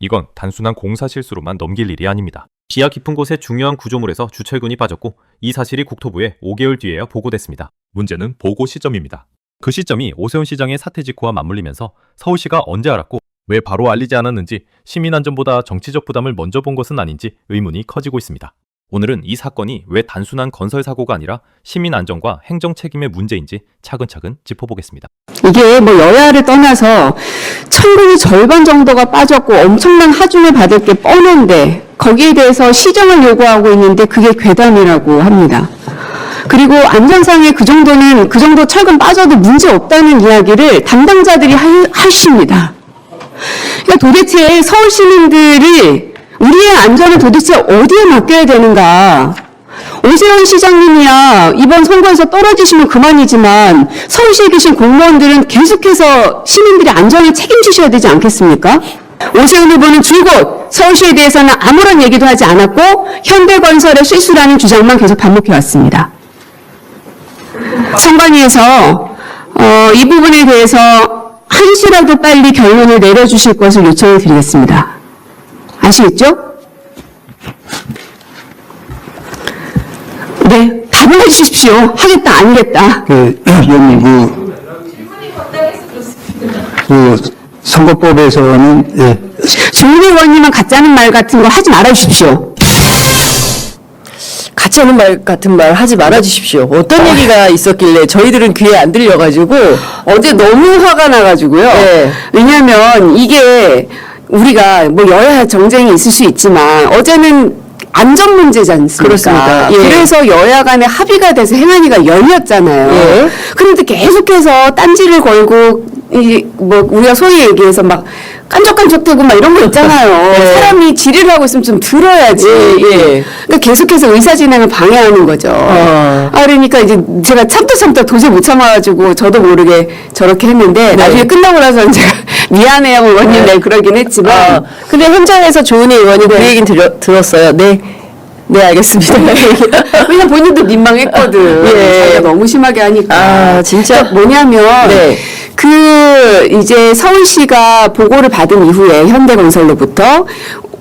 이건 단순한 공사 실수로만 넘길 일이 아닙니다. 지하 깊은 곳에 중요한 구조물에서 주철근이 빠졌고 이 사실이 국토부에 5개월 뒤에야 보고됐습니다. 문제는 보고 시점입니다. 그 시점이 오세훈 시장의 사퇴 직후와 맞물리면서 서울시가 언제 알았고 왜 바로 알리지 않았는지 시민안전보다 정치적 부담을 먼저 본 것은 아닌지 의문이 커지고 있습니다. 오늘은 이 사건이 왜 단순한 건설 사고가 아니라 시민안전과 행정 책임의 문제인지 차근차근 짚어보겠습니다. 이게 뭐 여야를 떠나서 천공이 절반 정도가 빠졌고 엄청난 하중을 받을 게 뻔한데 거기에 대해서 시정을 요구하고 있는데 그게 괴담이라고 합니다. 그리고 안전상에 그 정도 철근 빠져도 문제 없다는 이야기를 담당자들이 하십니다. 그러니까 도대체 서울 시민들이 우리의 안전을 도대체 어디에 맡겨야 되는가? 오세훈 시장님이야 이번 선거에서 떨어지시면 그만이지만 서울시에 계신 공무원들은 계속해서 시민들의 안전을 책임지셔야 되지 않겠습니까? 오세훈 후보는 줄곧 서울시에 대해서는 아무런 얘기도 하지 않았고 현대건설의 실수라는 주장만 계속 반복해왔습니다. 선관위에서 이 부분에 대해서 한시라도 빨리 결론을 내려주실 것을 요청을 드리겠습니다. 아시겠죠? 네, 답을 해주십시오. 하겠다, 아니겠다. 위원님, 선거법에서는, 예. 조은희 의원님은 가짜는 말 같은 거 하지 말아주십시오. 가짜는 말 같은 말 하지 말아주십시오. 어떤 얘기가 있었길래 저희들은 귀에 안 들려가지고 어제 너무 화가 나가지고요. 네. 왜냐하면 이게 우리가 뭐 여야 정쟁이 있을 수 있지만 어제는 안전 문제지 않습니까? 그렇습니다. 예. 그래서 여야 간에 합의가 돼서 행안위가 열렸잖아요. 예. 그런데 계속해서 딴지를 걸고 뭐 우리가 소위 얘기해서 막 깐족깐족대고 막 이런 거 있잖아요. 예. 사람이 질의를 하고 있으면 좀 들어야지. 예. 그러니까 계속해서 의사 진행을 방해하는 거죠. 그러니까 이제 제가 참다 도저히 못 참아가지고 저도 모르게 저렇게 했는데 나중에 끝나고 나서 제가 미안해요 의원님 네, 그러긴 했지만 근데 현장에서 조은희 의원이 그 얘기는 들었어요. 네, 알겠습니다. 왜냐면 본인도 민망했거든. 예. 자기가 너무 심하게 하니까. 아, 진짜? 그러니까 뭐냐면 네. 이제 서울시가 보고를 받은 이후에 현대건설로부터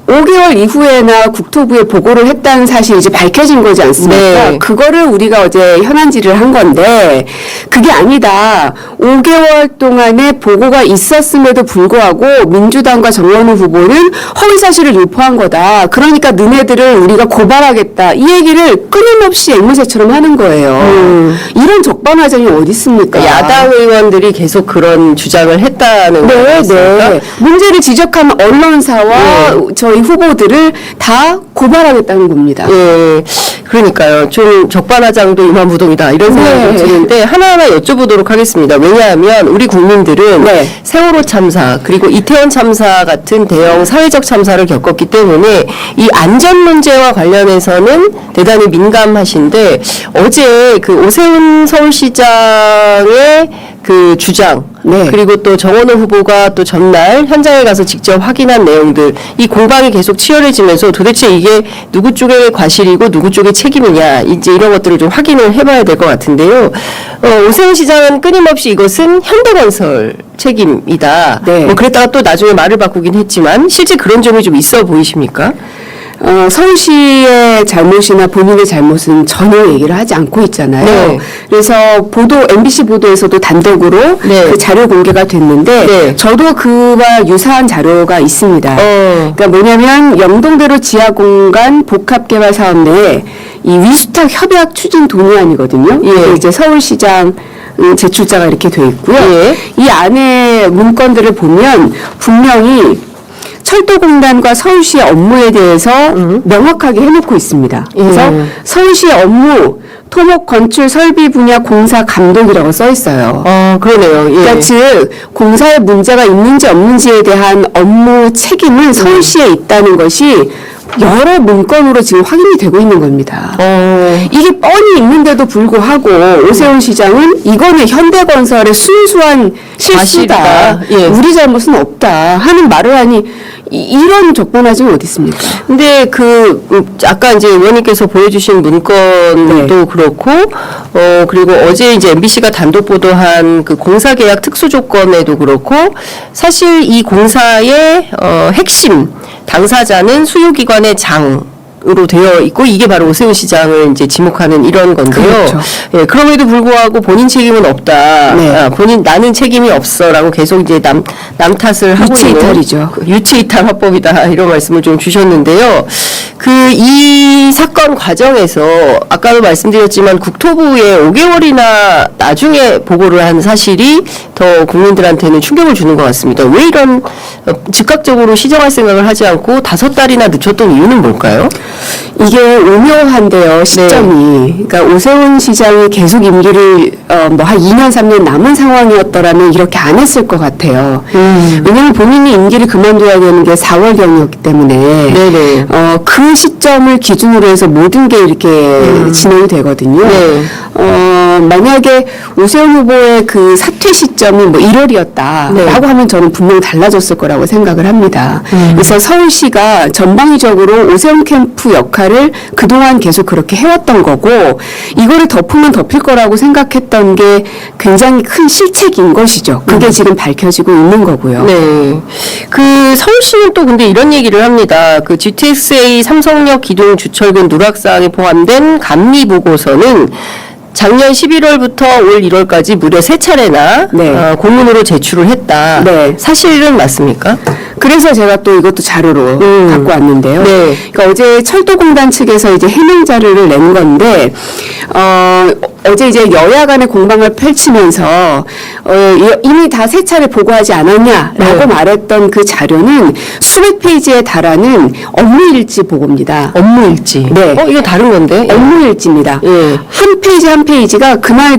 5개월 이후에나 국토부에 보고를 했다는 사실이 이제 밝혀진 거지 않습니까? 네. 그거를 우리가 어제 현안질을 한 건데 그게 아니다. 5개월 동안에 보고가 있었음에도 불구하고 민주당과 정원우 후보는 허위 사실을 유포한 거다. 그러니까 너네들을 우리가 고발하겠다. 이 얘기를 끊임없이 앵무새처럼 하는 거예요. 이런 적반하장이 어디 있습니까? 야당 의원들이 계속 그런 주장을 했다는 거였습니까? 네. 문제를 지적한 언론사와 저희 후보들을 다 고발하겠다는 겁니다. 예, 그러니까요. 좀 적반하장도 이만무동이다 이런 생각이 드는데 하나하나 여쭤보도록 하겠습니다. 왜냐하면 우리 국민들은 세월호 참사 그리고 이태원 참사 같은 대형 사회적 참사를 겪었기 때문에 이 안전 문제와 관련해서는 대단히 민감하신데 어제 그 오세훈 서울시장의 그 주장 그리고 또 정원호 후보가 또 전날 현장에 가서 직접 확인한 내용들 이 공방이 계속 치열해지면서 도대체 이게 누구 쪽의 과실이고 누구 쪽의 책임이냐 이제 이런 것들을 좀 확인을 해봐야 될 것 같은데요. 오세훈 시장은 끊임없이 이것은 현대건설 책임이다. 뭐 그랬다가 또 나중에 말을 바꾸긴 했지만 실제 그런 점이 좀 있어 보이십니까? 서울시의 잘못이나 본인의 잘못은 전혀 얘기를 하지 않고 있잖아요. 그래서 MBC 보도에서도 단독으로 그 자료 공개가 됐는데 저도 그와 유사한 자료가 있습니다. 그러니까 뭐냐면 영동대로 지하공간 복합개발 사업 내에 이 위수탁 협약 추진 동의안이거든요. 이제 서울시장 제출자가 이렇게 돼 있고요. 이 안에 문건들을 보면 분명히 철도공단과 서울시의 업무에 대해서 명확하게 해놓고 있습니다. 그래서 서울시의 업무, 토목 건축 설비 분야 공사 감독이라고 써 있어요. 그러네요. 그러니까 즉 공사에 문제가 있는지 없는지에 대한 업무 책임은 서울시에 있다는 것이 여러 문건으로 지금 확인이 되고 있는 겁니다. 이게 뻔히 있는데도 불구하고 오세훈 시장은 이거는 현대건설의 순수한 실수다. 과실이다. 예. 우리 잘못은 없다 하는 말을 하니 이런 적반하장이 어디 있습니까? 근데 아까 이제 의원님께서 보여주신 문건도 네. 그렇고, 그리고 어제 이제 MBC가 단독 보도한 그 공사 계약 특수 조건에도 그렇고, 사실 이 공사의 핵심 당사자는 수요기관의 장으로 되어 있고, 이게 바로 오세훈 시장을 이제 지목하는 이런 건데요. 그렇죠. 예, 그럼에도 불구하고 본인 책임은 없다. 네. 나는 책임이 없어라고 계속 이제 남 탓을 하고 있는 유체이탈이죠. 유체이탈 화법이다 이런 말씀을 좀 주셨는데요. 이 사건 과정에서 아까도 말씀드렸지만 국토부에 5개월이나 나중에 보고를 한 사실이 더 국민들한테는 충격을 주는 것 같습니다. 왜 이런 즉각적으로 시정할 생각을 하지 않고 5달이나 늦췄던 이유는 뭘까요? 이게 오묘한데요, 시점이. 그러니까 오세훈 시장이 계속 임기를 뭐 한 2년, 3년 남은 상황이었더라면 이렇게 안 했을 것 같아요. 왜냐하면 본인이 임기를 그만둬야 되는 게 4월경이었기 때문에 네네. 그 시점을 기준으로 해서 모든 게 이렇게 진행이 되거든요. 네. 만약에 오세훈 후보의 그 사퇴 시점이 뭐 1월이었다라고 네. 하면 저는 분명히 달라졌을 거라고 생각을 합니다. 그래서 서울시가 전방위적으로 오세훈 캠프 역할을 그동안 계속 그렇게 해왔던 거고 이거를 덮으면 덮일 거라고 생각했던 게 굉장히 큰 실책인 것이죠. 그게 지금 밝혀지고 있는 거고요. 네. 서울시는 또 근데 이런 얘기를 합니다. GTX-A 삼성역 기둥 주철근 누락사항에 포함된 감리 보고서는 작년 11월부터 올 1월까지 무려 3차례나 네. 공문으로 제출을 했다. 네. 사실은 맞습니까? 그래서 제가 또 이것도 자료로 갖고 왔는데요. 네. 그러니까 어제 철도공단 측에서 이제 해명 자료를 낸 건데, 어제 이제 여야 간의 공방을 펼치면서, 이미 다 3차례 보고하지 않았냐라고 네. 말했던 그 자료는 수백 페이지에 달하는 업무일지 보고입니다. 업무일지. 네. 이거 다른 건데? 업무일지입니다. 예. 한 페이지 한 페이지가 그날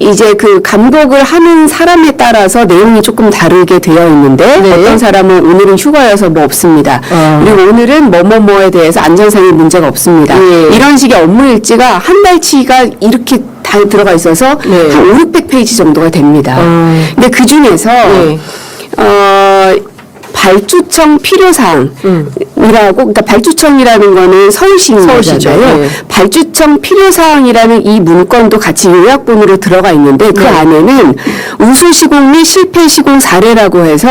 이제 그 감독을 하는 사람에 따라서 내용이 조금 다르게 되어 있는데 네. 어떤 사람은 오늘은 휴가여서 뭐 없습니다. 그리고 오늘은 뭐뭐뭐에 대해서 안전상의 문제가 없습니다. 예. 이런 식의 업무 일지가 한 달치가 이렇게 다 들어가 있어서 네. 한 5, 600페이지 정도가 됩니다. 근데 그 중에서 네. 발주청 필요사항이라고, 그러니까 발주청이라는 거는 서울시인 서울시죠. 거잖아요. 네. 발주청 필요사항이라는 이 문건도 같이 요약본으로 들어가 있는데 그 안에는 우수시공 및 실패시공 사례라고 해서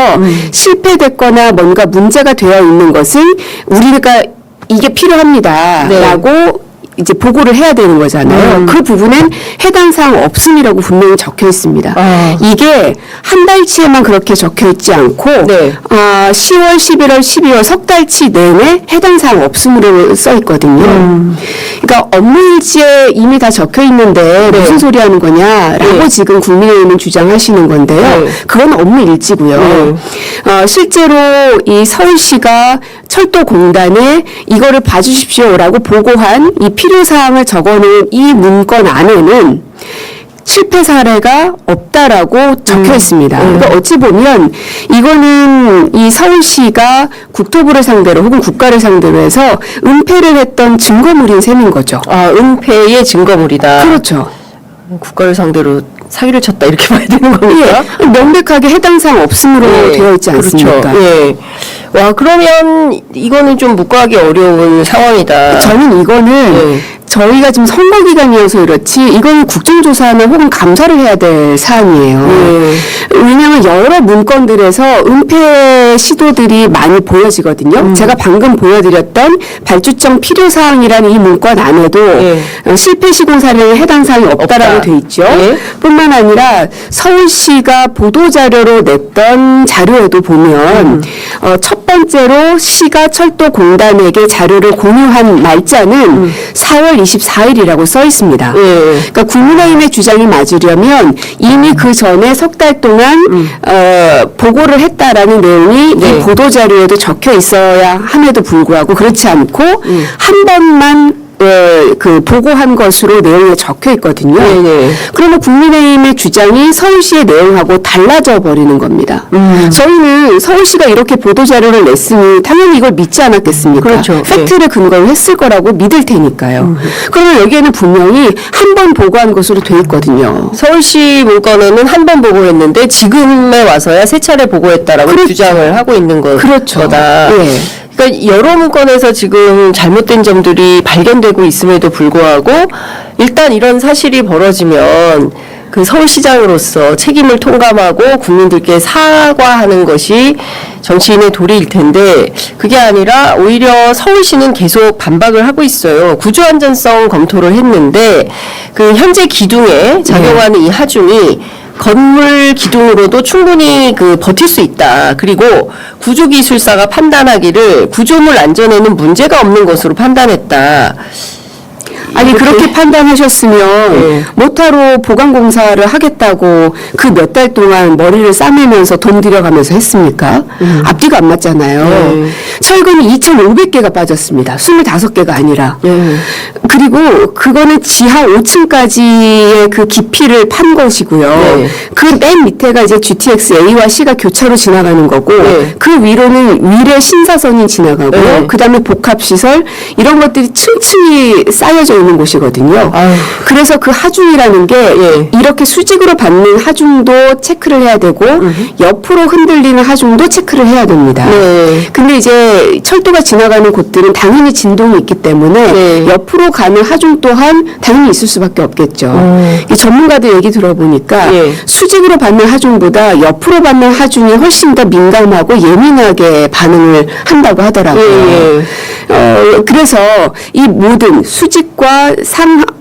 실패됐거나 뭔가 문제가 되어 있는 것은 우리가 이게 필요합니다라고 이제 보고를 해야 되는 거잖아요. 그 부분엔 해당 사항 없음이라고 분명히 적혀 있습니다. 이게 한 달치에만 그렇게 적혀 있지 않고 네. 10월, 11월, 12월 석 달치 내내 해당 사항 없음으로 써 있거든요. 그러니까 업무일지에 이미 다 적혀 있는데 네. 무슨 소리 하는 거냐라고 네. 지금 국민의힘은 주장하시는 건데요. 네. 그건 업무일지고요. 실제로 이 서울시가 철도공단에 이거를 봐주십시오라고 보고한 이 필요사항을 적어놓은 이 문건 안에는 실패 사례가 없다라고 적혀 있습니다. 그러니까 어찌 보면 이거는 이 서울시가 국토부를 상대로 혹은 국가를 상대로 해서 은폐를 했던 증거물인 셈인 거죠. 은폐의 증거물이다. 그렇죠. 국가를 상대로 사기를 쳤다 이렇게 봐야 되는 겁니까? 예, 명백하게 해당 사항 없음으로 되어 있지 않습니까? 그렇죠. 예. 와, 그러면 이거는 좀 묵과하기 어려운 상황이다. 저는 이거는 저희가 지금 선거 기간이어서 그렇지 이건 국정조사나 혹은 감사를 해야 될 사안이에요. 왜냐하면 여러 문건들에서 은폐 시도들이 많이 보여지거든요. 제가 방금 보여드렸던 발주청 필요사항이라는 이 문건 안에도 실패 시공 사례에 해당 사항이 없다라고 없다. 돼 있죠. 예. 뿐만 아니라 서울시가 보도자료로 냈던 자료에도 보면 첫 번째로 시가 철도공단에게 자료를 공유한 날짜는 4월 24일이라고 써 있습니다. 그러니까 국민의힘의 주장이 맞으려면 이미 그 전에 석 달 동안 보고를 했다라는 내용이 네. 이 보도자료에도 적혀 있어야 함에도 불구하고 그렇지 않고 한 번만 그 보고한 것으로 내용에 적혀 있거든요. 네네. 그러면 국민의힘의 주장이 서울시의 내용하고 달라져 버리는 겁니다. 저희는 서울시가 이렇게 보도자료를 냈으니 당연히 이걸 믿지 않았겠습니까? 그렇죠. 팩트를 근거로 했을 거라고 믿을 테니까요. 그러면 여기에는 분명히 한 번 보고한 것으로 돼 있거든요. 서울시 문건에는 한 번 보고했는데 지금에 와서야 세 차례 보고했다라고 그렇죠. 주장을 하고 있는 그렇죠. 거다. 예. 그러니까 여러 문건에서 지금 잘못된 점들이 발견되고 있음에도 불구하고 일단 이런 사실이 벌어지면 그 서울시장으로서 책임을 통감하고 국민들께 사과하는 것이 정치인의 도리일 텐데 그게 아니라 오히려 서울시는 계속 반박을 하고 있어요. 구조 안전성 검토를 했는데 그 현재 기둥에 작용하는 이 하중이 건물 기둥으로도 충분히 그 버틸 수 있다. 그리고 구조기술사가 판단하기를 구조물 안전에는 문제가 없는 것으로 판단했다. 아니 그렇게 판단하셨으면 네. 모타로 보강공사를 하겠다고 그 몇 달 동안 머리를 싸매면서 돈 들여가면서 했습니까? 앞뒤가 안 맞잖아요. 네. 철근이 2,500개가 빠졌습니다. 25개가 아니라. 그리고 그거는 지하 5층까지의 그 깊이를 판 것이고요. 네. 그 맨 밑에가 이제 GTX A와 C가 교차로 지나가는 거고 네. 그 위로는 위례 신사선이 지나가고 네. 그다음에 복합시설 이런 것들이 층층이 쌓여져 있는 곳이거든요. 아유. 그래서 그 하중이라는 게 예. 이렇게 수직으로 받는 하중도 체크를 해야 되고 옆으로 흔들리는 하중도 체크를 해야 됩니다. 네. 근데 이제 철도가 지나가는 곳들은 당연히 진동이 있기 때문에 네. 옆으로 가는 하중 또한 당연히 있을 수밖에 없겠죠. 이 전문가들 얘기 들어보니까 예. 수직으로 받는 하중보다 옆으로 받는 하중이 훨씬 더 민감하고 예민하게 반응을 한다고 하더라고요. 예. 그래서 이 모든 수직과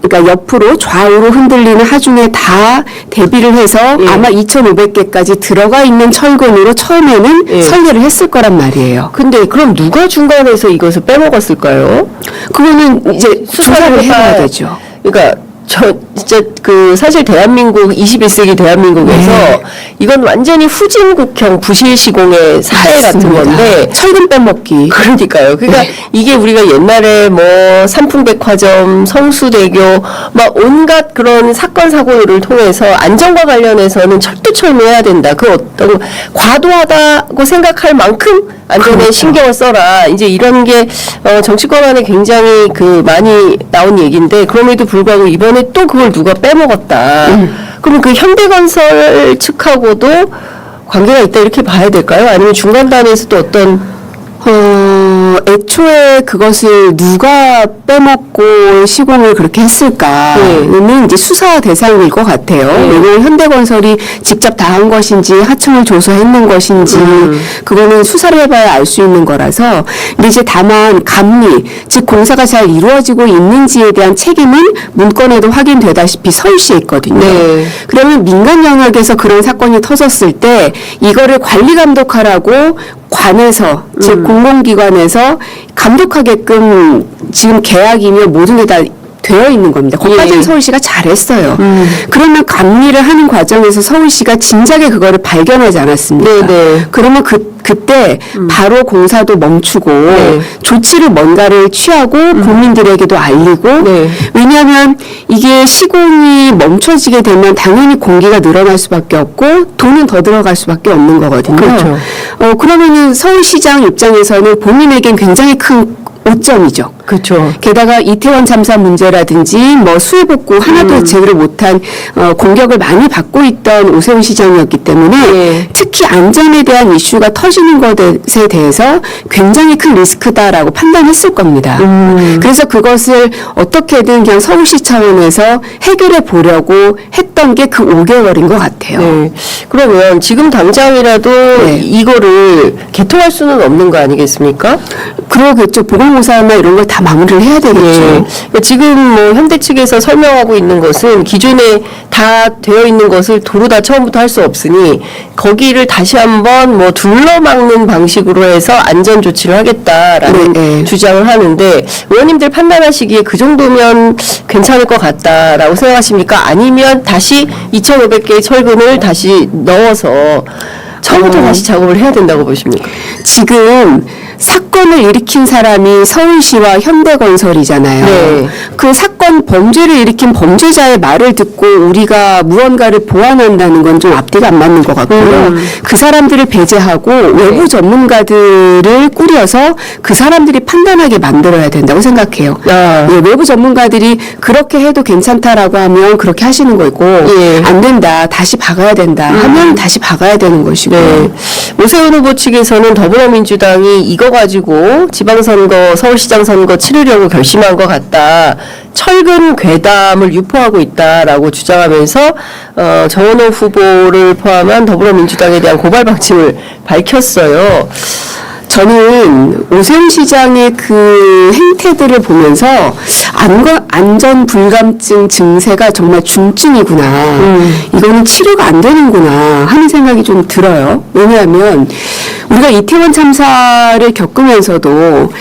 그러니까 옆으로 좌우로 흔들리는 하중에 다 대비를 해서 예. 아마 2,500개까지 들어가 있는 철근으로 처음에는 예. 설계를 했을 거란 말이에요. 근데 그럼 누가 중간에서 이것을 빼먹었을까요? 그거는 이제 조사를 해봐야 되죠. 그러니까 저 진짜 그 사실 대한민국 21세기 대한민국에서 네. 이건 완전히 후진국형 부실 시공의 사례 같은 맞습니다. 건데 철근 빼먹기. 그러니까요. 그러니까 네. 이게 우리가 옛날에 뭐 삼풍백화점, 성수대교 막 온갖 그런 사건 사고를 통해서 안전과 관련해서는 철두철미해야 된다. 그 어떤 과도하다고 생각할 만큼 안전에 그렇죠. 신경을 써라. 이제 이런 게 정치권 안에 굉장히 그 많이 나온 얘기인데 그럼에도 불구하고 이번에 또 그걸 누가 빼먹었다. 그럼 그 현대건설 측하고도 관계가 있다 이렇게 봐야 될까요? 아니면 중간 단위에서 또 어떤 애초에 그것을 누가 빼먹고 시공을 그렇게 했을까는 이제 수사 대상일 것 같아요. 왜냐하면 현대건설이 직접 다 한 것인지 하청을 조사했는 것인지 그거는 수사를 해봐야 알 수 있는 거라서 근데 이제 다만 감리, 즉 공사가 잘 이루어지고 있는지에 대한 책임은 문건에도 확인되다시피 서울시에 있거든요. 네. 그러면 민간 영역에서 그런 사건이 터졌을 때 이거를 관리 감독하라고 관에서 즉 공공기관에서 감독하게끔 지금 계약이며 모든 게 다 되어 있는 겁니다. 거기까지는 예. 서울시가 잘했어요. 그러면 감리를 하는 과정에서 서울시가 진작에 그거를 발견하지 않았습니까? 네네. 그러면 그때 바로 공사도 멈추고 네. 조치를 뭔가를 취하고 국민들에게도 알리고 네. 왜냐하면 이게 시공이 멈춰지게 되면 당연히 공기가 늘어날 수밖에 없고 돈은 더 들어갈 수밖에 없는 거거든요. 그렇죠. 그러면은 서울시장 입장에서는 본인에겐 굉장히 큰 오점이죠. 그렇죠. 게다가 이태원 참사 문제라든지 뭐 수해복구 하나도 제대로 못한 공격을 많이 받고 있던 오세훈 시장이었기 때문에 네. 특히 안전에 대한 이슈가 터지는 것에 대해서 굉장히 큰 리스크다라고 판단했을 겁니다. 그래서 그것을 어떻게든 그냥 서울시 차원에서 해결해 보려고 했던 게 그 5개월인 것 같아요. 네. 그러면 지금 당장이라도 네. 이거를 개통할 수는 없는 거 아니겠습니까? 그러겠죠. 보건공사나 이런 걸 다 마무리를 해야 되겠죠. 그러니까 지금 뭐 현대 측에서 설명하고 있는 것은 기존에 다 되어 있는 것을 도로 다 처음부터 할 수 없으니 거기를 다시 한번 뭐 둘러막는 방식으로 해서 안전 조치를 하겠다라는 네. 주장을 하는데 의원님들 판단하시기에 그 정도면 괜찮을 것 같다라고 생각하십니까? 아니면 다시 2,500개의 철근을 다시 넣어서 처음부터 다시 작업을 해야 된다고 보십니까? 지금 사건을 일으킨 사람이 서울시와 현대건설이잖아요. 네. 그 사건 범죄를 일으킨 범죄자의 말을 듣고 우리가 무언가를 보완한다는 건 좀 앞뒤가 안 맞는 것 같고요. 그 사람들을 배제하고 외부 전문가들을 꾸려서 그 사람들이 판단하게 만들어야 된다고 생각해요. 아. 예, 외부 전문가들이 그렇게 해도 괜찮다라고 하면 그렇게 하시는 거고 예. 안 된다, 다시 박아야 된다 하면 다시 박아야 되는 것이고. 네. 오세훈 후보 측에서는 더불어민주당이 이거 가지고 지방선거, 서울시장 선거 치르려고 결심한 것 같다. 철근 괴담을 유포하고 있다라고 주장하면서 정원호 후보를 포함한 더불어민주당에 대한 고발 방침을 밝혔어요. 저는 오세훈 시장의 그 행태들을 보면서 안전 불감증 증세가 정말 중증이구나. 이거는 치료가 안 되는구나 하는 생각이 좀 들어요. 왜냐하면 우리가 이태원 참사를 겪으면서도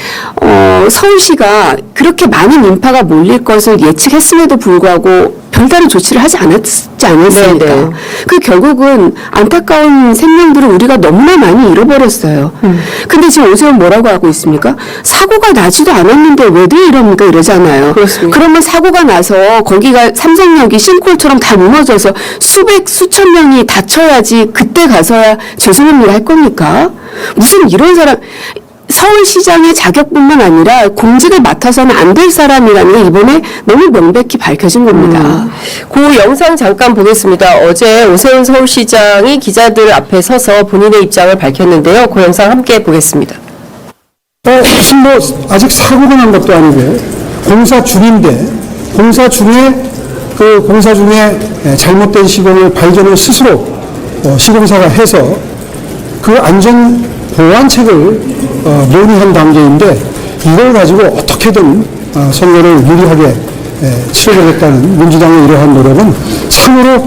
서울시가 그렇게 많은 인파가 몰릴 것을 예측했음에도 불구하고 별다른 조치를 하지 않았습니까? 네네. 그 결국은 안타까운 생명들을 우리가 너무나 많이 잃어버렸어요. 근데 지금 오세훈 뭐라고 하고 있습니까? 사고가 나지도 않았는데 왜들 이럽니까? 이러잖아요. 그렇습니다. 그러면 사고가 나서 거기가 삼성역이 싱크홀처럼 다 무너져서 수천 명이 다쳐야지 그때 가서야 죄송합니다 할 겁니까? 무슨 이런 사람... 서울시장의 자격뿐만 아니라 공직을 맡아서는 안 될 사람이라는 게 이번에 너무 명백히 밝혀진 겁니다. 그 영상 잠깐 보겠습니다. 어제 오세훈 서울시장이 기자들 앞에 서서 본인의 입장을 밝혔는데요. 그 영상 함께 보겠습니다. 무슨 뭐 아직 사고가 난 것도 아니고 공사 중인데 공사 중에 잘못된 시공을 발견을 스스로 시공사가 해서 그 안전 보완책을 논의한 단계인데 이걸 가지고 어떻게든 선거를 유리하게 치러보겠다는 민주당의 이러한 노력은 참으로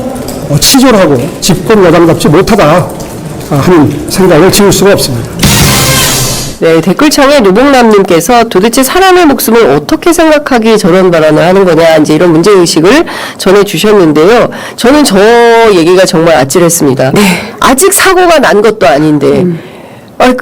치졸하고 집권 여당답지 못하다 하는 생각을 지울 수가 없습니다. 네, 댓글창에 노봉남님께서 도대체 사람의 목숨을 어떻게 생각하기에 저런 발언을 하는 거냐, 이제 이런 문제의식을 전해주셨는데요. 저는 저 얘기가 정말 아찔했습니다. 네. 아직 사고가 난 것도 아닌데,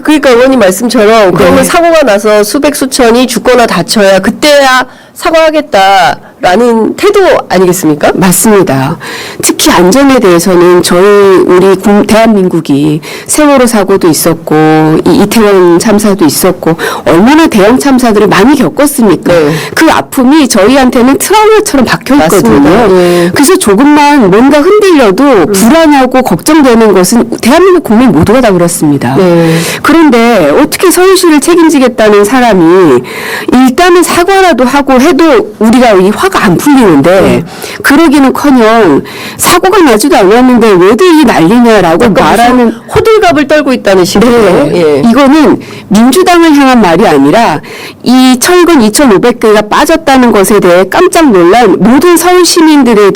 그러니까 의원님 말씀처럼 그러면 사고가 나서 수백 수천이 죽거나 다쳐야 그때야 사과하겠다라는 태도 아니겠습니까? 맞습니다. 특히 안전에 대해서는 우리 대한민국이 세월호 사고도 있었고 이 이태원 참사도 있었고 얼마나 대형 참사들을 많이 겪었습니까? 네. 그 아픔이 저희한테는 트라우마처럼 박혀 있거든요. 맞습니다. 네. 그래서 조금만 뭔가 흔들려도 불안하고 걱정되는 것은 대한민국 국민 모두가 다 그렇습니다. 네. 그런데 어떻게 서울시를 책임지겠다는 사람이 일단은 사과라도 하고 해도 우리가 이 화가 안 풀리는데 그러기는커녕 사고가 나지도 않았는데 왜들 이 난리냐라고 말하는 호들갑을 떨고 있다는 식으로. 네. 예. 이거는 민주당을 향한 말이 아니라 이 철근 2,500개가 빠졌다는 것에 대해 깜짝 놀란 모든 서울 시민들에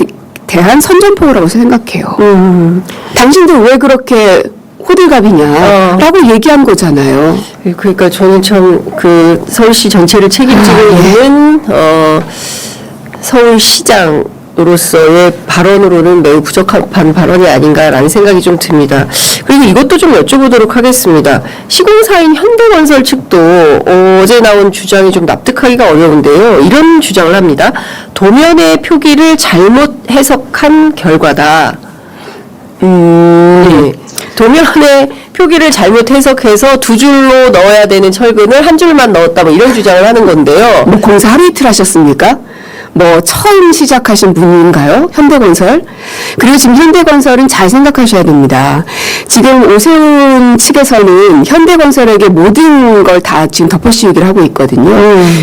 대한 선전포고라고 생각해요. 당신들 왜 그렇게 호들갑이냐라고 얘기한 거잖아요. 그러니까 저는 참 그 서울시 전체를 책임지고 있는 서울시장으로서의 발언으로는 매우 부적한 발언이 아닌가라는 생각이 좀 듭니다. 그리고 이것도 좀 여쭤보도록 하겠습니다. 시공사인 현대건설 측도 어제 나온 주장이 좀 납득하기가 어려운데요. 이런 주장을 합니다. 도면의 표기를 잘못 해석한 결과다. 네. 도면의 표기를 잘못 해석해서 두 줄로 넣어야 되는 철근을 한 줄만 넣었다, 뭐 이런 주장을 하는 건데요. 뭐 공사 하루 이틀 하셨습니까? 뭐 처음 시작하신 분인가요? 현대건설? 그리고 지금 현대건설은 잘 생각하셔야 됩니다. 지금 오세훈 측에서는 현대건설에게 모든 걸 다 지금 덮어씌우기를 하고 있거든요.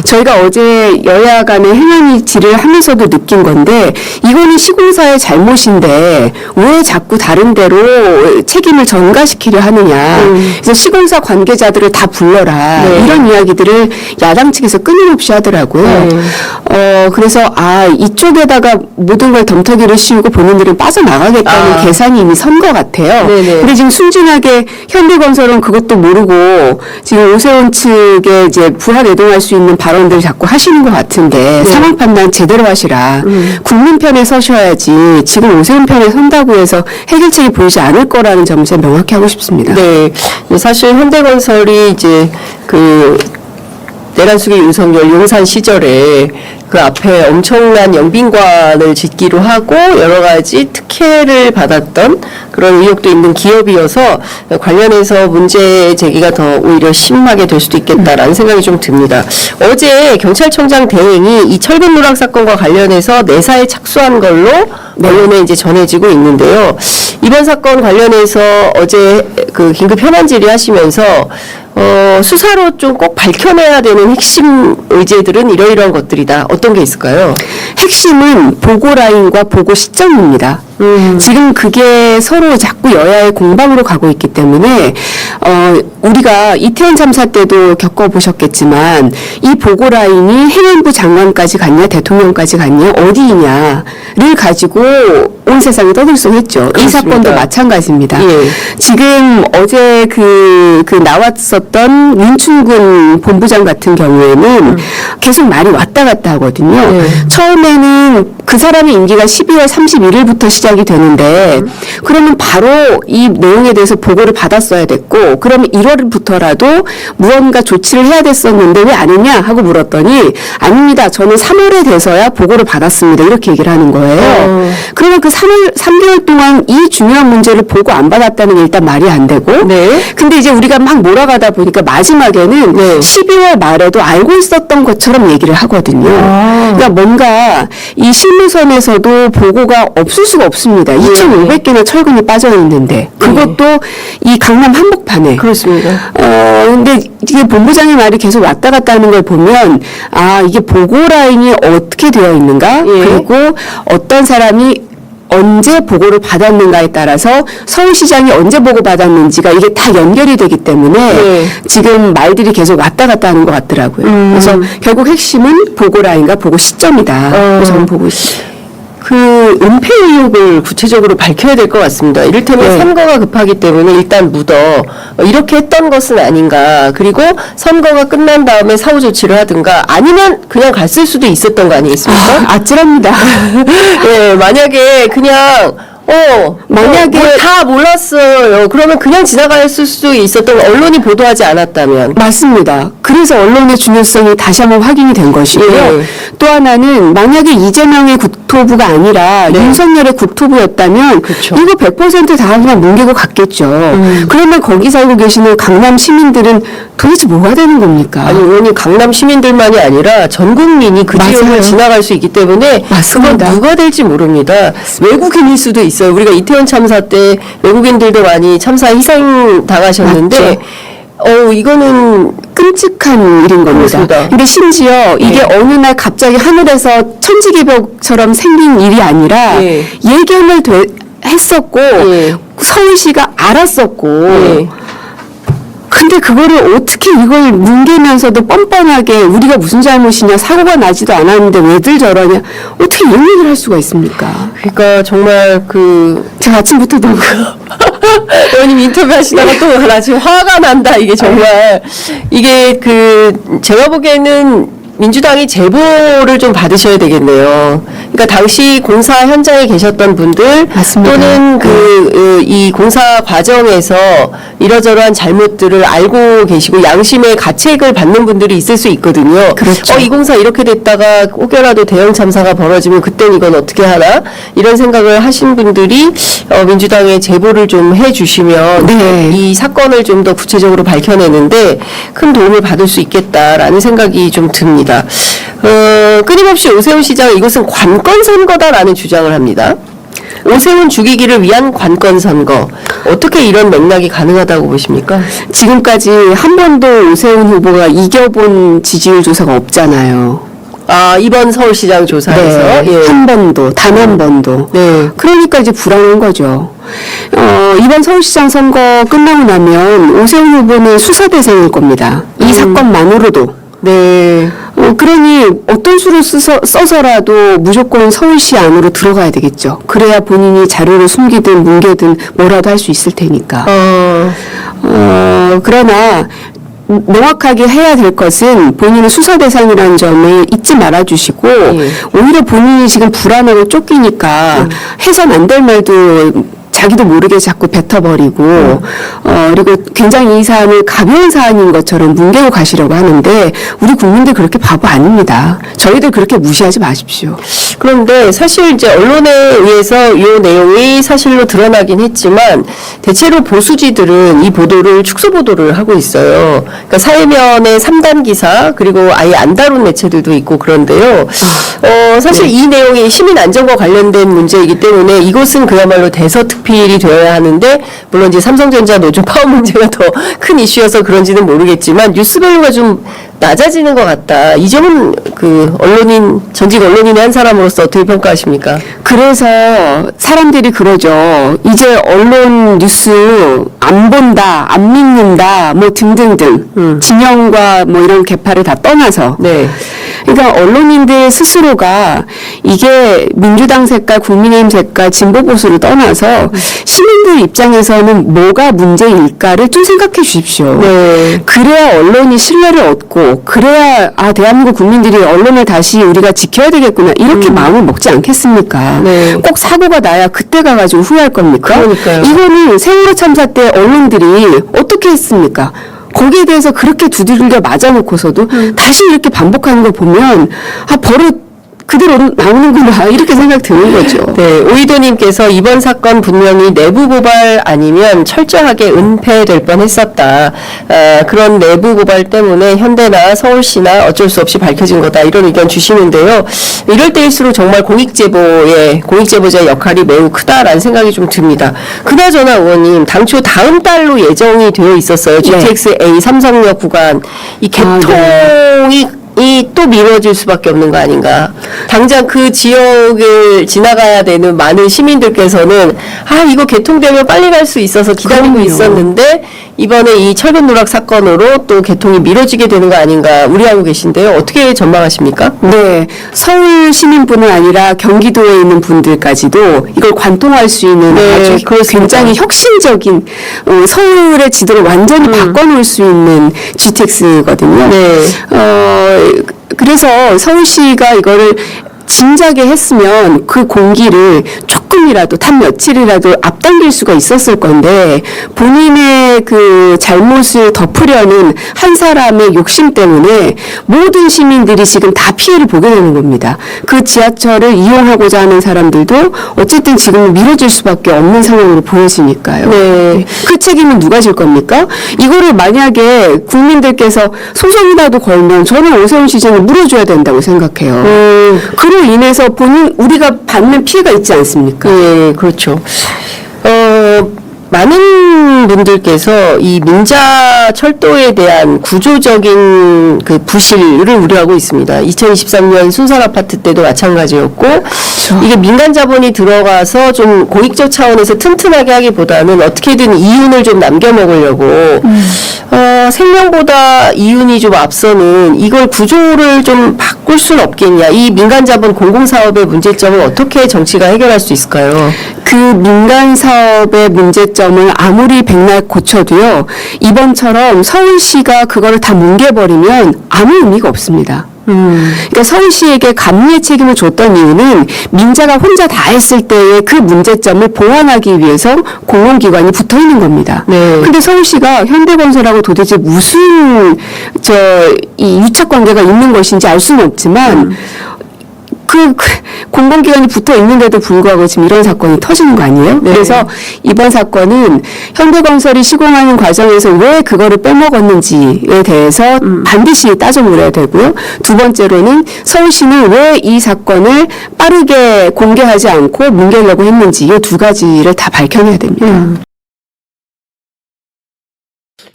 저희가 어제 여야 간의 행안위 질을 하면서도 느낀 건데 이거는 시공사의 잘못인데 왜 자꾸 다른 데로 책임을 전가시키려 하느냐. 그래서 시공사 관계자들을 다 불러라. 네. 이런 이야기들을 야당 측에서 끊임없이 하더라고요. 그래서 이쪽에다가 모든 걸 덤터기를 씌우고 본인들은 빠져나가겠다는 계산이 이미 선 것 같아요. 네네. 근데 지금 순진하게 현대건설은 그것도 모르고 지금 오세훈 측에 이제 부하내동할 수 있는 발언들 자꾸 하시는 것 같은데 상황 판단 제대로 하시라. 국민 편에 서셔야지 지금 오세훈 편에 선다고 해서 해결책이 보이지 않을 거라는 점을 제가 명확히 하고 싶습니다. 네. 사실 현대건설이 이제 내란숙의 윤석열 용산 시절에 그 앞에 엄청난 영빈관을 짓기로 하고 여러 가지 특혜를 받았던 그런 의혹도 있는 기업이어서 관련해서 문제 제기가 더 오히려 심하게 될 수도 있겠다라는 생각이 좀 듭니다. 어제 경찰청장 대행이 이 철근 누락 사건과 관련해서 내사에 착수한 걸로 언론에 이제 전해지고 있는데요. 이번 사건 관련해서 어제 그 긴급 현안 질의하시면서 수사로 좀 꼭 밝혀내야 되는 핵심 의제들은 이러이러한 것들이다. 어떤 게 있을까요? 핵심은 보고 라인과 보고 시점입니다. 지금 그게 서로 자꾸 여야의 공방으로 가고 있기 때문에 우리가 이태원 참사 때도 겪어보셨겠지만 이 보고 라인이 행안부 장관까지 갔냐 대통령까지 갔냐 어디냐를 가지고 온 세상이 떠들썩했죠. 이 사건도 마찬가지입니다. 예. 지금 어제 그 나왔었던 윤춘군 본부장 같은 경우에는 계속 말이 왔다 갔다 하거든요. 처음에는 그 사람의 임기가 12월 31일부터 시작이 되는데 그러면 바로 이 내용에 대해서 보고를 받았어야 됐고 그러면 1월부터라도 무언가 조치를 해야 됐었는데 왜 안 했냐 하고 물었더니 아닙니다. 저는 3월에 돼서야 보고를 받았습니다. 이렇게 얘기를 하는 거예요. 그러면 그 3개월 동안 이 중요한 문제를 보고 안 받았다는 게 일단 말이 안 되고 근데 이제 우리가 막 몰아가다 보니까 마지막에는 12월 말에도 알고 있었던 것처럼 얘기를 하거든요. 그러니까 뭔가 이 실무선에서도 보고가 없을 수가 없습니다. 2,500개나 철근이 빠져 있는데 그것도 이 강남 한복판에 그렇습니다. 근데 이게 본부장의 말이 계속 왔다 갔다 하는 걸 보면 이게 보고 라인이 어떻게 되어 있는가 그리고 어떤 사람이 언제 보고를 받았는가에 따라서 서울시장이 언제 보고받았는지가 이게 다 연결이 되기 때문에 지금 말들이 계속 왔다 갔다 하는 것 같더라고요. 그래서 결국 핵심은 보고 라인과 보고 시점이다. 저는 보고 있습니다. 그 은폐 의혹을 구체적으로 밝혀야 될 것 같습니다. 이를테면 선거가 급하기 때문에 일단 이렇게 했던 것은 아닌가. 그리고 선거가 끝난 다음에 사후 조치를 하든가 아니면 그냥 갔을 수도 있었던 거 아니겠습니까? 아찔합니다. 네, 만약에 그냥 만약에 다 몰랐어요. 그러면 그냥 지나갔을 수도 있었던 거, 언론이 보도하지 않았다면. 맞습니다. 그래서 언론의 중요성이 다시 한번 확인이 된 것이고요. 또 하나는 만약에 이재명의 국토부가 아니라 윤석열의 국토부였다면 이거 100% 다 그냥 뭉개고 갔겠죠. 그러면 거기 살고 계시는 강남 시민들은 도대체 뭐가 되는 겁니까? 아니, 의원님 강남 시민들만이 아니라 전 국민이 그 지역을 지나갈 수 있기 때문에 그건 누가 될지 모릅니다. 외국인일 수도 있어요. 우리가 이태원 참사 때 외국인들도 많이 참사 희생 당하셨는데 이거는 끔찍한 일인 겁니다. 근데 심지어 이게 어느 날 갑자기 하늘에서 천지개벽처럼 생긴 일이 아니라 예견을 했었고 서울시가 알았었고 근데 그거를 어떻게 이걸 뭉개면서도 뻔뻔하게 우리가 무슨 잘못이냐 사고가 나지도 않았는데 왜들 저러냐 어떻게 이런 얘기를 할 수가 있습니까? 그러니까 정말 제가 아침부터 너무 의원님 인터뷰 하시다가 또 나 지금 화가 난다. 이게 정말 이게 제가 보기에는 민주당이 제보를 좀 받으셔야 되겠네요. 그러니까 당시 공사 현장에 계셨던 분들 맞습니다. 또는 이 공사 과정에서 이러저러한 잘못들을 알고 계시고 양심의 가책을 받는 분들이 있을 수 있거든요. 그렇죠. 이 공사 이렇게 됐다가 혹여라도 대형 참사가 벌어지면 그땐 이건 어떻게 하나? 이런 생각을 하신 분들이 민주당에 제보를 좀 해주시면 이 사건을 좀 더 구체적으로 밝혀내는데 큰 도움을 받을 수 있겠다라는 생각이 좀 듭니다. 끊임없이 오세훈 시장은 이것은 관건 선거다라는 주장을 합니다. 오세훈 죽이기를 위한 관건 선거. 어떻게 이런 맥락이 가능하다고 보십니까? 지금까지 한 번도 오세훈 후보가 이겨본 지지율 조사가 없잖아요. 이번 서울시장 조사에서 한 번도 단 한 번도. 그러니까 이제 불안한 거죠. 이번 서울시장 선거 끝나고 나면 오세훈 후보는 수사 대상일 겁니다. 이 사건만으로도. 그러니 어떤 수를 써서라도 무조건 서울시 안으로 들어가야 되겠죠. 그래야 본인이 자료를 숨기든 뭉개든 뭐라도 할 수 있을 테니까. 그러나 명확하게 해야 될 것은 본인은 수사 대상이라는 점을 잊지 말아주시고 오히려 본인이 지금 불안하고 쫓기니까 해선 안 될 말도 자기도 모르게 자꾸 뱉어버리고 그리고 굉장히 이 사안을 가벼운 사안인 것처럼 뭉개고 가시려고 하는데 우리 국민들 그렇게 바보 아닙니다. 저희들 그렇게 무시하지 마십시오. 그런데 사실 이제 언론에 의해서 이 내용이 사실로 드러나긴 했지만 대체로 보수지들은 이 보도를 축소 보도를 하고 있어요. 그러니까 사회면의 3단 기사 그리고 아예 안 다룬 매체들도 있고 그런데요. 사실 이 내용이 시민 안전과 관련된 문제이기 때문에 이것은 그야말로 대서특필이 되어야 하는데 물론 이제 삼성전자 노조 파업 문제가 더 큰 이슈여서 그런지는 모르겠지만 뉴스밸류가 좀 낮아지는 것 같다. 이 점은 그 언론인 전직 언론인의 한 사람으로서 어떻게 평가하십니까? 그래서 사람들이 그러죠. 이제 언론 뉴스 안 본다, 안 믿는다, 뭐 등등등 진영과 뭐 이런 계파를 다 떠나서. 네. 그러니까 언론인들 스스로가 이게 민주당 색깔, 국민의힘 색깔, 진보 보수를 떠나서 시민들 입장에서는 뭐가 문제일까를 좀 생각해 주십시오. 네. 그래야 언론이 신뢰를 얻고 그래야 대한민국 국민들이 언론을 다시 우리가 지켜야 되겠구나 이렇게 마음을 먹지 않겠습니까? 네. 꼭 사고가 나야 그때 가가지고 후회할 겁니까? 그러니까요. 이거는 세월호 참사 때 언론들이 어떻게 했습니까? 거기에 대해서 그렇게 두들겨 맞아놓고서도 다시 이렇게 반복하는 걸 보면 버릇 그대로 나오는구나 이렇게 생각 드는 거죠. 네, 오이도님께서 이번 사건 분명히 내부 고발 아니면 철저하게 은폐될 뻔했었다. 그런 내부 고발 때문에 현대나 서울시나 어쩔 수 없이 밝혀진 거다 이런 의견 주시는데요. 이럴 때일수록 정말 공익제보자의 역할이 매우 크다라는 생각이 좀 듭니다. 그나저나 의원님 당초 다음 달로 예정이 되어 있었어요. GTX-A 삼성역 구간 이 개통이 또 미뤄질 수밖에 없는 거 아닌가. 당장 그 지역을 지나가야 되는 많은 시민들께서는 이거 개통되면 빨리 갈 수 있어서 기다리고 그럼요. 있었는데 이번에 이 철근 누락 사건으로 또 개통이 미뤄지게 되는 거 아닌가 우려하고 계신데요. 어떻게 전망하십니까? 네, 서울 시민뿐만 아니라 경기도에 있는 분들까지도 이걸 관통할 수 있는 아주 굉장히 혁신적인 서울의 지도를 완전히 바꿔놓을 수 있는 GTX거든요. 네. 그래서 서울시가 이거를 진작에 했으면 그 공기를 조금이라도 단 며칠이라도 앞당길 수가 있었을 건데 본인의 그 잘못을 덮으려는 한 사람의 욕심 때문에 모든 시민들이 지금 다 피해를 보게 되는 겁니다. 그 지하철을 이용하고자 하는 사람들도 어쨌든 지금 미뤄질 수밖에 없는 상황으로 보여지니까요. 네. 그 책임은 누가 질 겁니까? 이거를 만약에 국민들께서 소송이라도 걸면 저는 오세훈 시장을 물어줘야 된다고 생각해요. 그로 인해서 우리가 받는 피해가 있지 않습니까? 네, 그렇죠. 많은 분들께서 이 민자 철도에 대한 구조적인 그 부실을 우려하고 있습니다. 2023년 순살 아파트 때도 마찬가지였고, 이게 민간 자본이 들어가서 좀 공익적 차원에서 튼튼하게 하기보다는 어떻게든 이윤을 좀 남겨 먹으려고, 생명보다 이윤이 좀 앞서는 이걸 구조를 좀 바꿀 수는 없겠냐. 이 민간 자본 공공사업의 문제점을 어떻게 정치가 해결할 수 있을까요? 그 민간 사업의 문제점을 아무리 백날 고쳐도요, 이번처럼 서울시가 그거를 다 뭉개버리면 아무 의미가 없습니다. 그러니까 서울시에게 감리의 책임을 줬던 이유는 민자가 혼자 다 했을 때의 그 문제점을 보완하기 위해서 공공기관이 붙어 있는 겁니다. 네. 근데 서울시가 현대건설하고 도대체 무슨 이 유착 관계가 있는 것인지 알 수는 없지만 그 공공기관이 붙어 있는데도 불구하고 지금 이런 사건이 터지는 거 아니에요? 네. 그래서 이번 사건은 현대건설이 시공하는 과정에서 왜 그거를 빼먹었는지에 대해서 반드시 따져 물어야 되고요. 두 번째로는 서울시는 왜 이 사건을 빠르게 공개하지 않고 뭉개려고 했는지 이 두 가지를 다 밝혀내야 됩니다.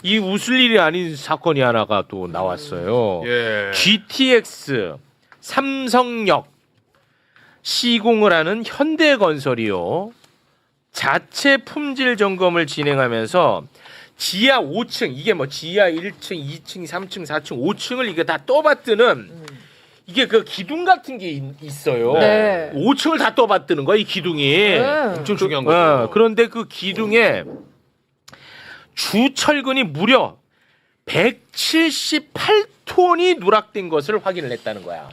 이 웃을 일이 아닌 사건이 하나가 또 나왔어요. GTX 삼성역 시공을 하는 현대건설이요. 자체 품질 점검을 진행하면서 지하 5층 이게 뭐 지하 1층, 2층, 3층, 4층, 5층을 이게 다 떠받드는 이게 그 기둥 같은 게 있어요. 네. 5층을 다 떠받드는 거야 이 기둥이. 엄청 중요한 거죠. 그런데 그 기둥에 주철근이 무려 178톤이 누락된 것을 확인을 했다는 거야.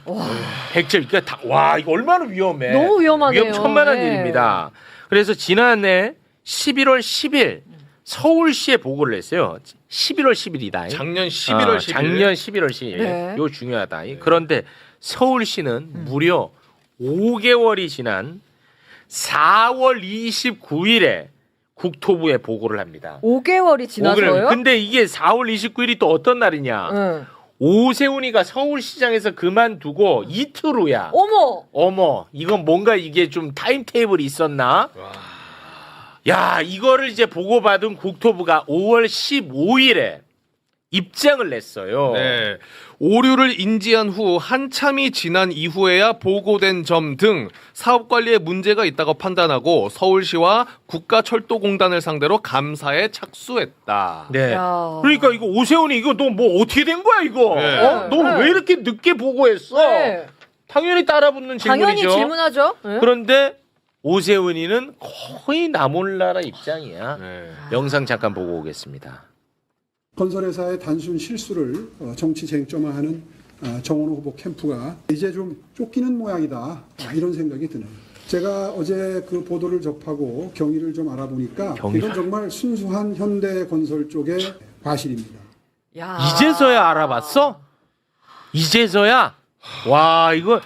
107. 그러니까 와 이거 얼마나 위험해. 너무 위험하네요. 위험천만한 네. 일입니다. 그래서 지난해 11월 10일 서울시에 보고를 했어요. 11월 10일이다. 작년 11월 10일. 작년 11월 10일. 네. 이거 중요하다. 그런데 서울시는 무려 5개월이 지난 4월 29일에 국토부에 보고를 합니다. 5개월이 지나서요? 근데 이게 4월 29일이 또 어떤 날이냐? 응. 오세훈이가 서울시장에서 그만두고 이틀 후야. 어머. 이건 뭔가 이게 좀 타임테이블이 있었나? 야, 이거를 이제 보고받은 국토부가 5월 15일에 입장을 냈어요. 네. 오류를 인지한 후 한참이 지난 이후에야 보고된 점 등 사업 관리에 문제가 있다고 판단하고 서울시와 국가철도공단을 상대로 감사에 착수했다. 네. 야. 그러니까 이거 오세훈이 이거 너 뭐 어떻게 된 거야 이거? 네. 너 왜 이렇게 늦게 보고했어? 네. 당연히 따라붙는 질문이죠. 당연히 질문하죠. 네. 그런데 오세훈이는 거의 나몰라라 입장이야. 네. 영상 잠깐 보고 오겠습니다. 건설회사의 단순 실수를 정치 쟁점화하는 정원호 후보 캠프가 이제 좀 쫓기는 모양이다, 이런 생각이 드네요. 제가 어제 그 보도를 접하고 경위를 좀 알아보니까 이건 정말 순수한 현대건설 쪽의 과실입니다. 야. 이제서야 알아봤어? 이제서야? 와, 이거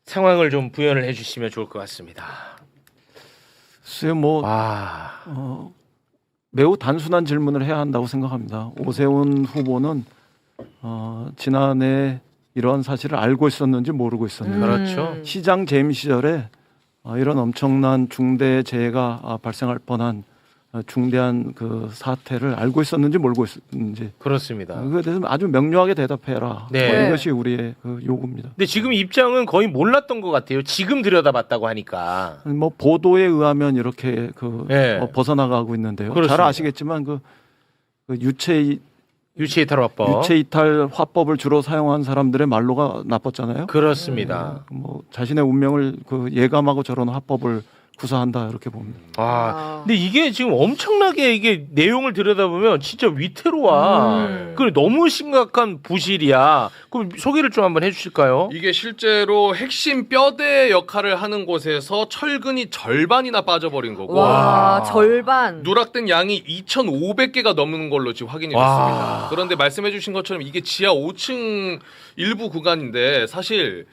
상황을 좀 부연을 해주시면 좋을 것 같습니다. 글쎄요, 뭐 와, 매우 단순한 질문을 해야 한다고 생각합니다. 오세훈 후보는 지난해 이러한 사실을 알고 있었는지 모르고 있었는지, 그렇죠. 시장 재임 시절에 이런 엄청난 중대 재해가 발생할 뻔한 중대한 그 사태를 알고 있었는지 모르고 있었는지, 그렇습니다. 그에 대해서 아주 명료하게 대답해라. 네. 이것이 우리의 그 요구입니다. 근데 지금 입장은 거의 몰랐던 것 같아요. 지금 들여다봤다고 하니까. 뭐 보도에 의하면 이렇게 네. 벗어나가고 있는데요. 그렇습니다. 잘 아시겠지만 그 유체이탈 화법. 유체이탈 화법을 주로 사용한 사람들의 말로가 나빴잖아요. 그렇습니다. 뭐 자신의 운명을 예감하고 저런 화법을 구사한다 이렇게 봅니다. 근데 이게 지금 엄청나게 이게 내용을 들여다보면 진짜 위태로워. 그래 너무 심각한 부실이야. 그럼 소개를 좀 한번 해주실까요? 이게 실제로 핵심 뼈대 역할을 하는 곳에서 철근이 절반이나 빠져버린 거고 와, 절반. 누락된 양이 2,500개가 넘는 걸로 지금 확인이 와. 됐습니다. 그런데 말씀해주신 것처럼 이게 지하 5층 일부 구간인데 사실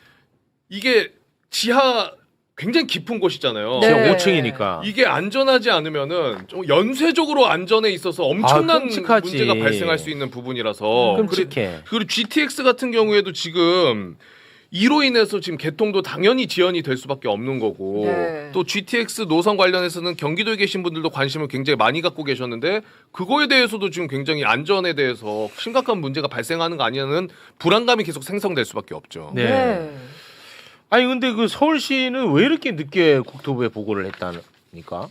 이게 지하 굉장히 깊은 곳이잖아요. 네. 지금 5층이니까. 이게 안전하지 않으면은 좀 연쇄적으로 안전에 있어서 엄청난 끔찍하지. 문제가 발생할 수 있는 부분이라서 끔찍해. 그리고 GTX 같은 경우에도 지금 이로 인해서 지금 개통도 당연히 지연이 될 수밖에 없는 거고 네. 또 GTX 노선 관련해서는 경기도에 계신 분들도 관심을 굉장히 많이 갖고 계셨는데 그거에 대해서도 지금 굉장히 안전에 대해서 심각한 문제가 발생하는 거 아니냐는 불안감이 계속 생성될 수밖에 없죠. 네. 아니 근데 그 서울시는 왜 이렇게 늦게 국토부에 보고를 했다니까?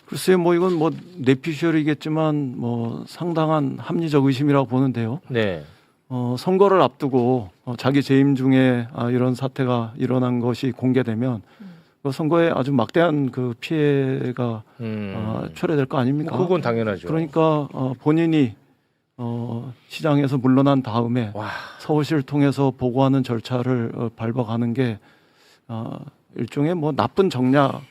글쎄요, 뭐 이건 뭐 내피셜이겠지만 뭐 상당한 합리적 의심이라고 보는데요. 네. 선거를 앞두고 자기 재임 중에 이런 사태가 일어난 것이 공개되면 그 선거에 아주 막대한 그 피해가 초래될 거 아닙니까? 그건 당연하죠. 그러니까 본인이 시장에서 물러난 다음에 와. 서울시를 통해서 보고하는 절차를 밟아가는 게 일종의 뭐 나쁜 정략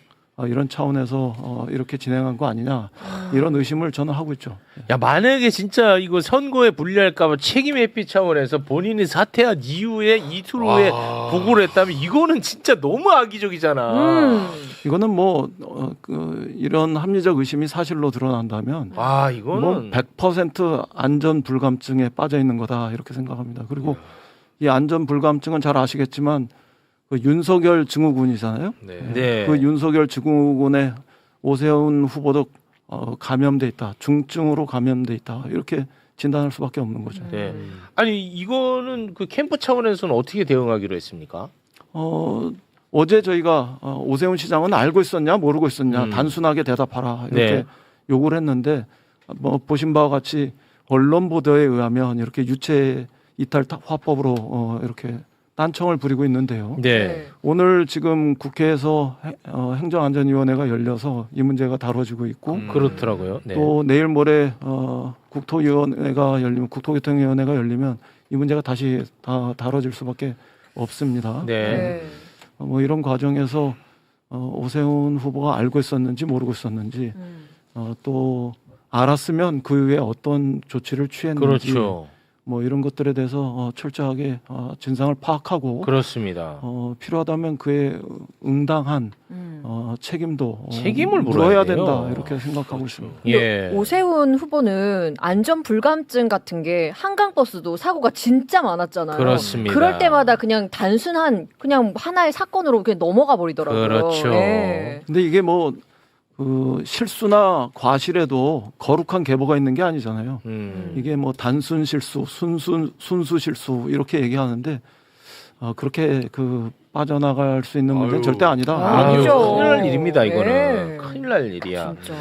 이런 차원에서 이렇게 진행한 거 아니냐 이런 의심을 저는 하고 있죠. 야 만약에 진짜 이거 선거에 불리할까봐 책임 회피 차원에서 본인이 사퇴한 이후에 이틀 후에 보고를 했다면 이거는 진짜 너무 악의적이잖아. 이거는 뭐 이런 합리적 의심이 사실로 드러난다면 와 뭐 이거는 100% 안전 불감증에 빠져 있는 거다 이렇게 생각합니다. 그리고 이 안전 불감증은 잘 아시겠지만 그 윤석열 증후군이잖아요. 네. 그 윤석열 증후군에 오세훈 후보도 감염돼 있다, 중증으로 감염돼 있다 이렇게 진단할 수밖에 없는 거죠. 네. 아니 이거는 그 캠프 차원에서는 어떻게 대응하기로 했습니까? 어제 저희가 오세훈 시장은 알고 있었냐 모르고 있었냐 단순하게 대답하라 이렇게 네. 요구를 했는데 뭐 보신 바와 같이 언론 보도에 의하면 이렇게 유체 이탈 화법으로 이렇게 딴청을 부리고 있는데요. 네. 오늘 지금 국회에서 행정안전위원회가 열려서 이 문제가 다뤄지고 있고 그렇더라고요. 네. 또 내일 모레 국토교통위원회가 열리면 이 문제가 다시 다뤄질 수밖에 없습니다. 네. 뭐 이런 과정에서 오세훈 후보가 알고 있었는지 모르고 있었는지 또 알았으면 그 이후에 어떤 조치를 취했는지 그렇죠. 뭐 이런 것들에 대해서 철저하게 진상을 파악하고 그렇습니다. 필요하다면 그에 응당한 책임도 책임을 물어야 물어야 돼요. 된다 이렇게 생각하고 있습니다. 예. 오세훈 후보는 안전 불감증 같은 게 한강버스도 사고가 진짜 많았잖아요. 그렇습니다. 그럴 때마다 그냥 단순한 그냥 하나의 사건으로 그냥 넘어가 버리더라고요. 그렇죠. 예. 근데 이게 뭐 실수나 과실에도 거룩한 계보가 있는 게 아니잖아요. 이게 뭐 단순 실수, 순수 실수 이렇게 얘기하는데 그렇게 빠져나갈 수 있는 문제는 절대 아니다. 아니죠. 큰일 날 일입니다, 이거는. 네. 큰일 날 일이야. 진짜.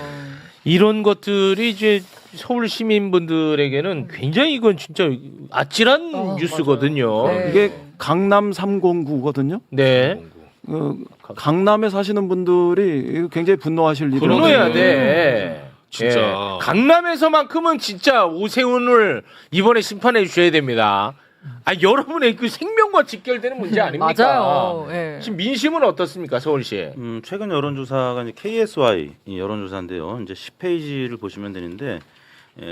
이런 것들이 이제 서울 시민분들에게는 굉장히 이건 진짜 아찔한 뉴스거든요. 네. 이게 강남 309거든요. 네. 강남에 사시는 분들이 굉장히 분노하실 일이에요. 분노해야 돼. 진짜. 예. 강남에서만큼은 진짜 오세훈을 이번에 심판해 주셔야 됩니다. 여러분의 그 생명과 직결되는 문제 아닙니까? 맞아요. 예. 지금 민심은 어떻습니까, 서울시? 최근 여론조사가 이제 KSY 이 여론조사인데요. 이제 10페이지를 보시면 되는데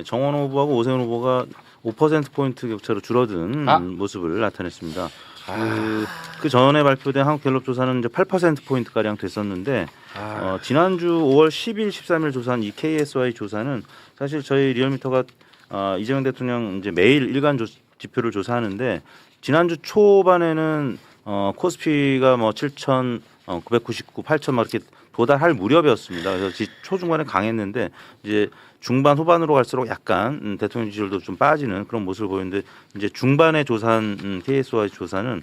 정원호 후보하고 오세훈 후보가 5%포인트 격차로 줄어든 모습을 나타냈습니다. 그 전에 발표된 한국갤럽조사는 이제 8%포인트 가량 됐었는데 지난주 5월 10일, 13일 조사한 이 KSY 조사는 사실 저희 리얼미터가 이재명 대통령 이제 매일 일간 지표를 조사하는데 지난주 초반에는 코스피가 뭐 7,999, 8,000 막 이렇게 도달할 무렵이었습니다. 그래서 초중반에 강했는데 이제 중반 후반으로 갈수록 약간 대통령 지지율도 좀 빠지는 그런 모습을 보이는데 이제 중반에 조사한 KSY 조사는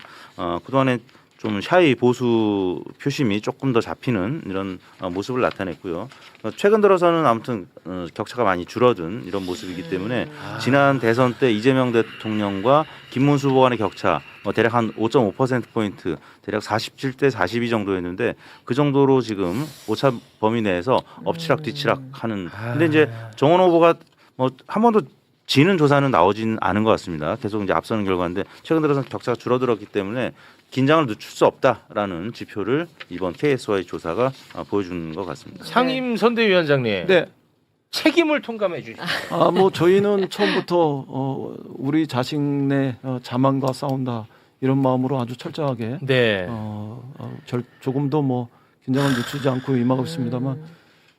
그동안에 좀 샤이 보수 표심이 조금 더 잡히는 이런 모습을 나타냈고요. 최근 들어서는 아무튼 격차가 많이 줄어든 이런 모습이기 때문에 지난 대선 때 이재명 대통령과 김문수 후보 간의 격차 대략 한 5.5%포인트 대략 47대 42 정도였는데 그 정도로 지금 오차 범위 내에서 엎치락 뒤치락 하는. 근데 이제 정원호 후보가 뭐 한 번도 지는 조사는 나오진 않은 것 같습니다. 계속 이제 앞서는 결과인데 최근 들어서 격차가 줄어들었기 때문에 긴장을 늦출 수 없다라는 지표를 이번 KSY 조사가 보여주는 것 같습니다. 상임 선대위원장님. 네. 책임을 통감해 주시죠. 뭐 저희는 처음부터 우리 자신의 자만과 싸운다 이런 마음으로 아주 철저하게 네. 조금도 뭐 긴장을 늦추지 않고 임하고 있습니다만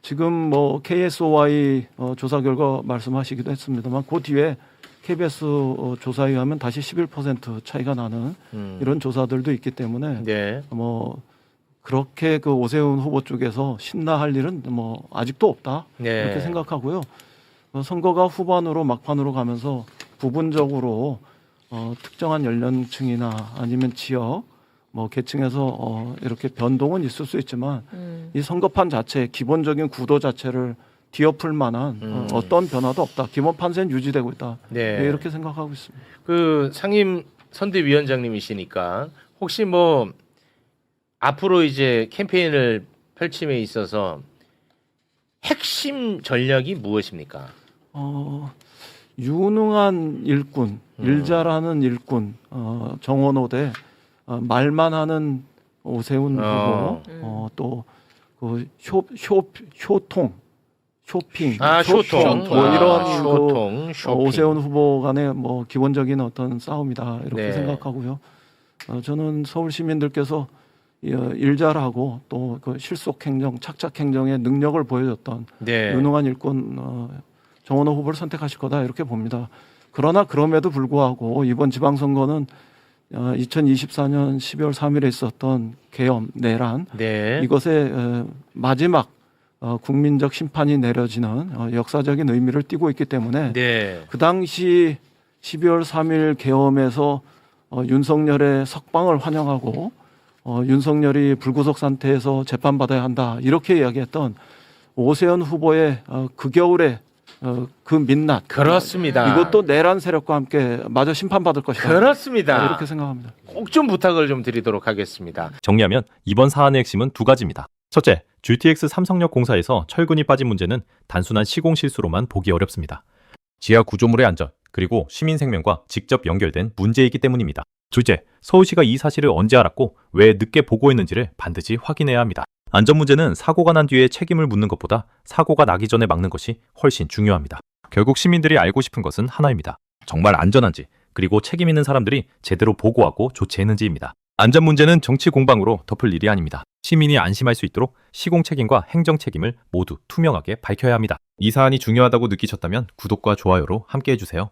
지금 뭐 KSOY 조사 결과 말씀하시기도 했습니다만 그 뒤에 KBS 조사에 의하면 다시 11% 차이가 나는 이런 조사들도 있기 때문에 네. 뭐 그렇게 그 오세훈 후보 쪽에서 신나할 일은 뭐 아직도 없다 네. 이렇게 생각하고요. 선거가 후반으로 막판으로 가면서 부분적으로 특정한 연령층이나 아니면 지역 뭐 계층에서 이렇게 변동은 있을 수 있지만 이 선거판 자체 기본적인 구도 자체를 뒤엎을 만한 어떤 변화도 없다. 기본 판세는 유지되고 있다. 네. 네, 이렇게 생각하고 있습니다. 그 상임 선대위원장님이시니까 혹시 뭐 앞으로 이제 캠페인을 펼침에 있어서 핵심 전략이 무엇입니까? 유능한 일꾼, 일 잘하는 일꾼, 정원호 대 말만 하는 오세훈 후보, 또 그 효통, 쇼핑, 쇼통. 뭐 이런 쇼통, 쇼핑. 오세훈 후보 간의 뭐 기본적인 어떤 싸움이다 이렇게 네. 생각하고요. 저는 서울 시민들께서 일 잘하고 또 그 실속 행정, 착착 행정의 능력을 보여줬던 네. 유능한 일꾼 정원호 후보를 선택하실 거다 이렇게 봅니다. 그러나 그럼에도 불구하고 이번 지방선거는 2024년 12월 3일에 있었던 계엄, 내란 네. 이것의 마지막 국민적 심판이 내려지는 역사적인 의미를 띠고 있기 때문에 네. 그 당시 12월 3일 계엄에서 윤석열의 석방을 환영하고 윤석열이 불구속 상태에서 재판받아야 한다 이렇게 이야기했던 오세훈 후보의 그 겨울에 그 민낯 그렇습니다. 이것도 내란 세력과 함께 마저 심판받을 것이다. 그렇습니다. 이렇게 생각합니다. 꼭 좀 부탁을 좀 드리도록 하겠습니다. 정리하면 이번 사안의 핵심은 두 가지입니다. 첫째, GTX 삼성역 공사에서 철근이 빠진 문제는 단순한 시공 실수로만 보기 어렵습니다. 지하 구조물의 안전, 그리고 시민 생명과 직접 연결된 문제이기 때문입니다. 둘째, 서울시가 이 사실을 언제 알았고 왜 늦게 보고했는지를 반드시 확인해야 합니다. 안전 문제는 사고가 난 뒤에 책임을 묻는 것보다 사고가 나기 전에 막는 것이 훨씬 중요합니다. 결국 시민들이 알고 싶은 것은 하나입니다. 정말 안전한지, 그리고 책임 있는 사람들이 제대로 보고하고 조치했는지입니다. 안전 문제는 정치 공방으로 덮을 일이 아닙니다. 시민이 안심할 수 있도록 시공 책임과 행정 책임을 모두 투명하게 밝혀야 합니다. 이 사안이 중요하다고 느끼셨다면 구독과 좋아요로 함께 해주세요.